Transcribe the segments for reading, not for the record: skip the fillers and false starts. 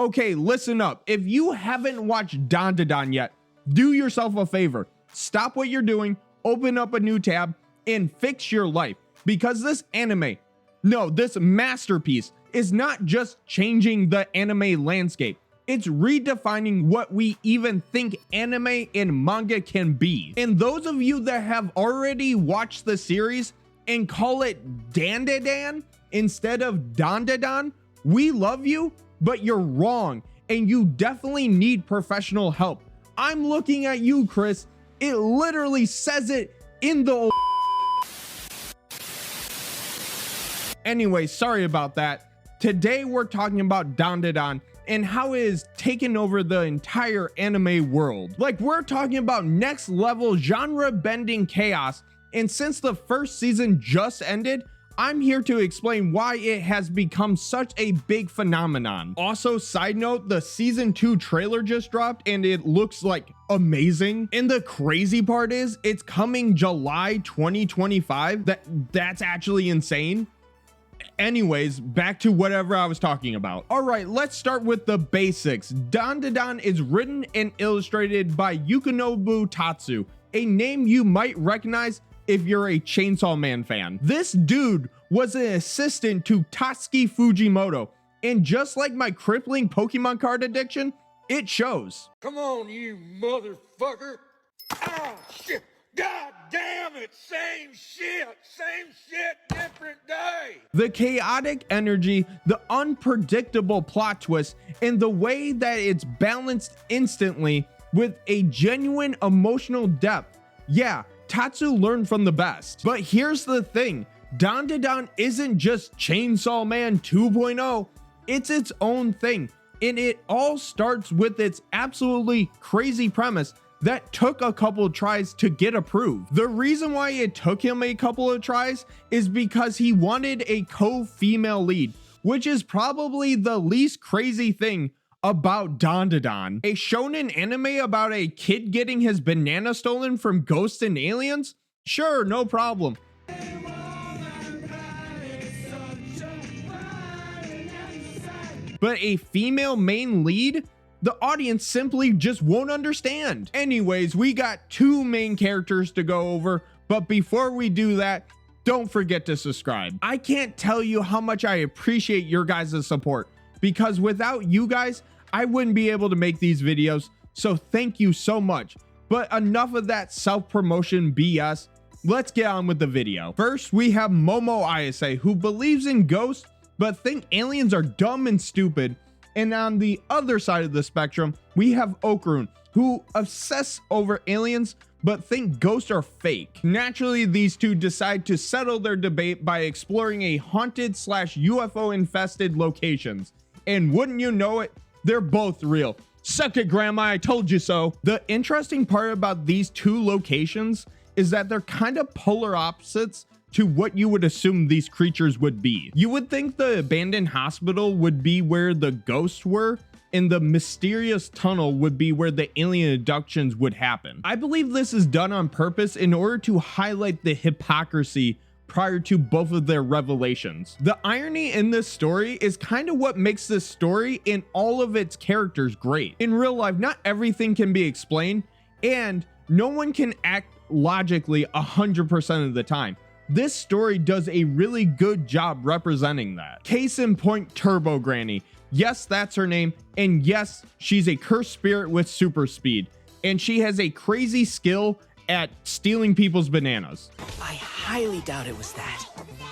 Okay, listen up. If you haven't watched DanDaDan yet, do yourself a favor. Stop what you're doing, open up a new tab, and fix your life. Because this anime, no, this masterpiece is not just changing the anime landscape. It's redefining what we even think anime and manga can be. And those of you that have already watched the series and call it DanDaDan instead of DanDaDan, we love you, but you're wrong, and you definitely need professional help. I'm looking at you, Chris. It literally says it in the... Anyway, sorry about that. Today we're talking about DanDaDan and how it has taken over the entire anime world. Like, we're talking about next level genre bending chaos, and since the first season just ended, I'm here to explain why it has become such a big phenomenon. Also, side note, the season 2 trailer just dropped and it looks like amazing. And the crazy part is it's coming July 2025. That's actually insane. Anyways, back to whatever I was talking about. All right, let's start with the basics. DanDaDan is written and illustrated by Yukinobu Tatsu, a name you might recognize if you're a Chainsaw Man fan. This dude was an assistant to Tatsuki Fujimoto, and just like my crippling Pokemon card addiction, it shows. Come on, you motherfucker. Oh, shit. God damn it. Same shit, different day. The chaotic energy, the unpredictable plot twist, and the way that it's balanced instantly with a genuine emotional depth. Yeah, Tatsu learned from the best. But here's the thing, DanDaDan isn't just Chainsaw Man 2.0, it's its own thing. And it all starts with its absolutely crazy premise that took a couple tries to get approved. The reason why it took him a couple of tries is because he wanted a co-female lead, which is probably the least crazy thing about DanDaDan. A shonen anime about a kid getting his banana stolen from ghosts and aliens? Sure, no problem. But a female main lead? The audience simply just won't understand. Anyways, we got 2 main characters to go over, but before we do that, don't forget to subscribe. I can't tell you how much I appreciate your guys' support, because without you guys, I wouldn't be able to make these videos, so thank you so much. But enough of that self-promotion BS, let's get on with the video. First, we have Momo Ayase, who believes in ghosts, but think aliens are dumb and stupid. And on the other side of the spectrum, we have Okurun, who obsess over aliens, but think ghosts are fake. Naturally, these two decide to settle their debate by exploring a haunted / UFO infested locations. And wouldn't you know it, they're both real. Suck it, grandma, I told you so. The interesting part about these 2 locations is that they're kind of polar opposites to what you would assume these creatures would be. You would think the abandoned hospital would be where the ghosts were, and the mysterious tunnel would be where the alien abductions would happen. I believe this is done on purpose in order to highlight the hypocrisy prior to both of their revelations. The irony in this story is kind of what makes this story and all of its characters great. In real life, not everything can be explained, and no one can act logically 100% of the time. This story does a really good job representing that. Case in point, Turbo Granny. Yes, that's her name, and yes, she's a cursed spirit with super speed, and she has a crazy skill at stealing people's bananas. I highly doubt it was that.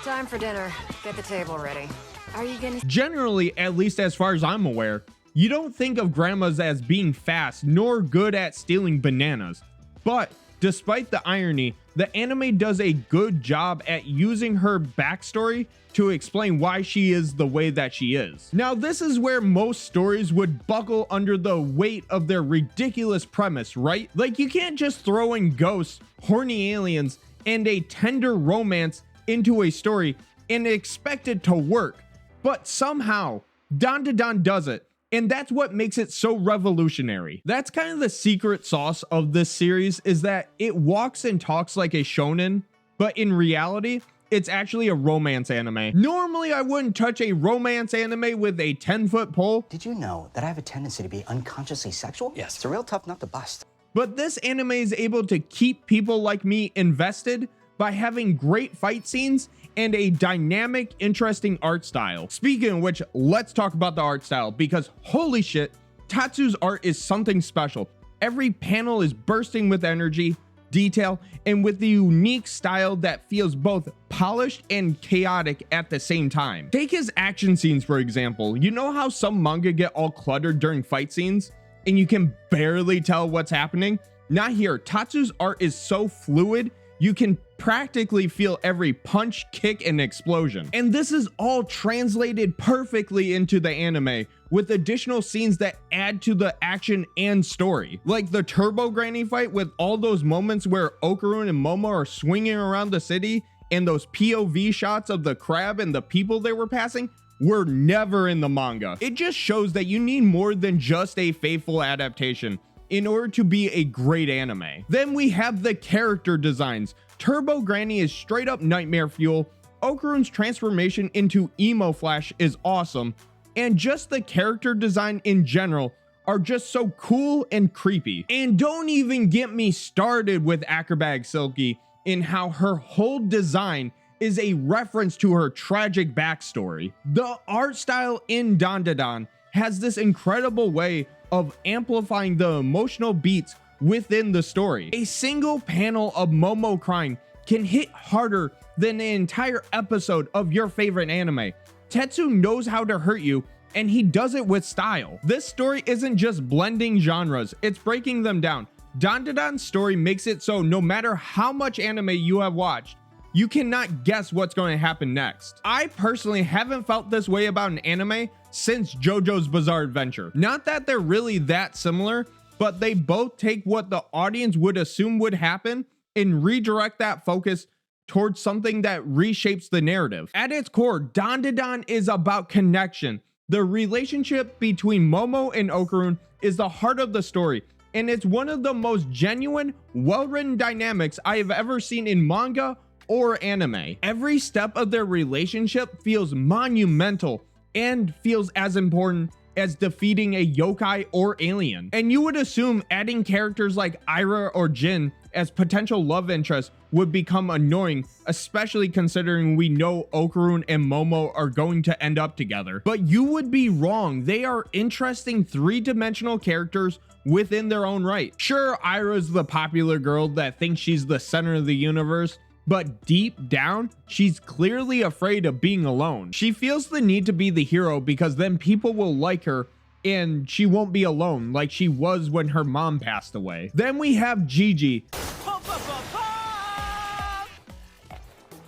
Time for dinner. Get the table ready. Are you gonna... Generally, at least as far as I'm aware, you don't think of grandmas as being fast nor good at stealing bananas, but despite the irony, the anime does a good job at using her backstory to explain why she is the way that she is. Now, this is where most stories would buckle under the weight of their ridiculous premise, right? Like, you can't just throw in ghosts, horny aliens, and a tender romance into a story and expect it to work. But somehow, DanDaDan does it. And that's what makes it so revolutionary. That's kind of the secret sauce of this series, is that it walks and talks like a shonen, but in reality, it's actually a romance anime. Normally, I wouldn't touch a romance anime with a 10-foot pole, Did you know that I have a tendency to be unconsciously sexual? Yes. It's a real tough nut to bust. but this anime is able to keep people like me invested by having great fight scenes and a dynamic, interesting art style. Speaking of which, let's talk about the art style, because holy shit, Tatsu's art is something special. Every panel is bursting with energy, detail, and with the unique style that feels both polished and chaotic at the same time. Take his action scenes, for example. You know how some manga get all cluttered during fight scenes and you can barely tell what's happening? Not here. Tatsu's art is so fluid, you can practically feel every punch, kick, and explosion. And this is all translated perfectly into the anime, with additional scenes that add to the action and story. Like the Turbo Granny fight with all those moments where Okarun and Momo are swinging around the city, and those POV shots of the crab and the people they were passing were never in the manga. It just shows that you need more than just a faithful adaptation in order to be a great anime. Then we have the character designs. Turbo Granny is straight up nightmare fuel. Okarun's transformation into Emo Flash is awesome. And just the character design in general are just so cool and creepy. And don't even get me started with Acrobat Silky in how her whole design is a reference to her tragic backstory. The art style in DanDaDan has this incredible way of amplifying the emotional beats within the story. A single panel of Momo crying can hit harder than an entire episode of your favorite anime. Tetsu knows how to hurt you, and he does it with style. This story isn't just blending genres, it's breaking them down. DanDaDan's story makes it so no matter how much anime you have watched, you cannot guess what's going to happen next. I personally haven't felt this way about an anime since JoJo's Bizarre Adventure. Not that they're really that similar, but they both take what the audience would assume would happen and redirect that focus towards something that reshapes the narrative. At its core, DanDaDan is about connection. The relationship between Momo and Okarun is the heart of the story, and it's one of the most genuine, well-written dynamics I have ever seen in manga or anime. Every step of their relationship feels monumental and feels as important as defeating a yokai or alien. And you would assume adding characters like Ira or Jin as potential love interests would become annoying, especially considering we know Okarun and Momo are going to end up together. But you would be wrong. They are interesting three-dimensional characters within their own right. Sure, Ira's the popular girl that thinks she's the center of the universe, but deep down, she's clearly afraid of being alone. She feels the need to be the hero because then people will like her and she won't be alone like she was when her mom passed away. Then we have Gigi.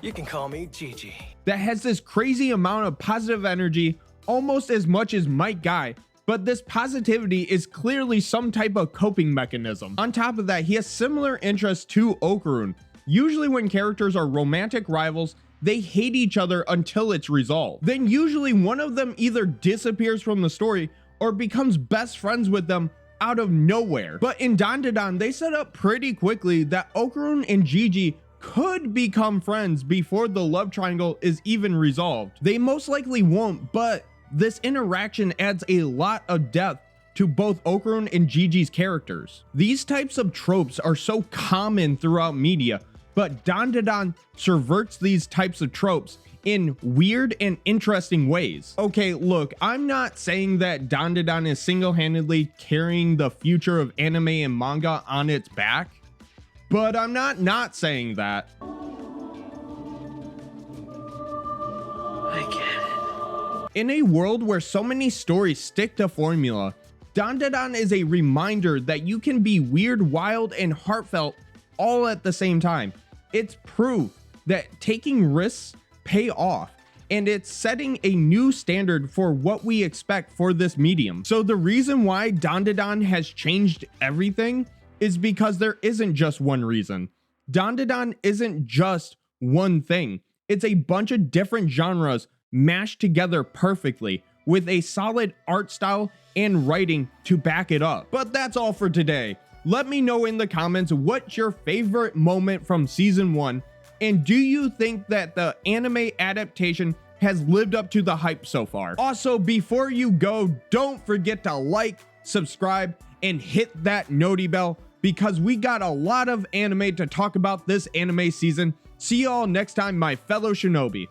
You can call me Gigi. That has this crazy amount of positive energy, almost as much as Mike Guy, but this positivity is clearly some type of coping mechanism. On top of that, he has similar interests to Okarun. Usually when characters are romantic rivals, they hate each other until it's resolved. Then usually one of them either disappears from the story or becomes best friends with them out of nowhere. But in DanDaDan, they set up pretty quickly that Okarun and Gigi could become friends before the love triangle is even resolved. They most likely won't, but this interaction adds a lot of depth to both Okarun and Gigi's characters. These types of tropes are so common throughout media, but DanDaDan subverts these types of tropes in weird and interesting ways. Okay, look, I'm not saying that DanDaDan is single-handedly carrying the future of anime and manga on its back, but I'm not saying that. I get it. In a world where so many stories stick to formula, DanDaDan is a reminder that you can be weird, wild, and heartfelt all at the same time. It's proof that taking risks pay off, and it's setting a new standard for what we expect for this medium. So the reason why DanDaDan has changed everything is because there isn't just one reason. DanDaDan isn't just one thing. It's a bunch of different genres mashed together perfectly with a solid art style and writing to back it up. But that's all for today. Let me know in the comments what's your favorite moment from season 1, And do you think that the anime adaptation has lived up to the hype so far? Also, before you go, don't forget to like, subscribe, and hit that noti bell, because we got a lot of anime to talk about this anime season. See y'all next time, my fellow shinobi.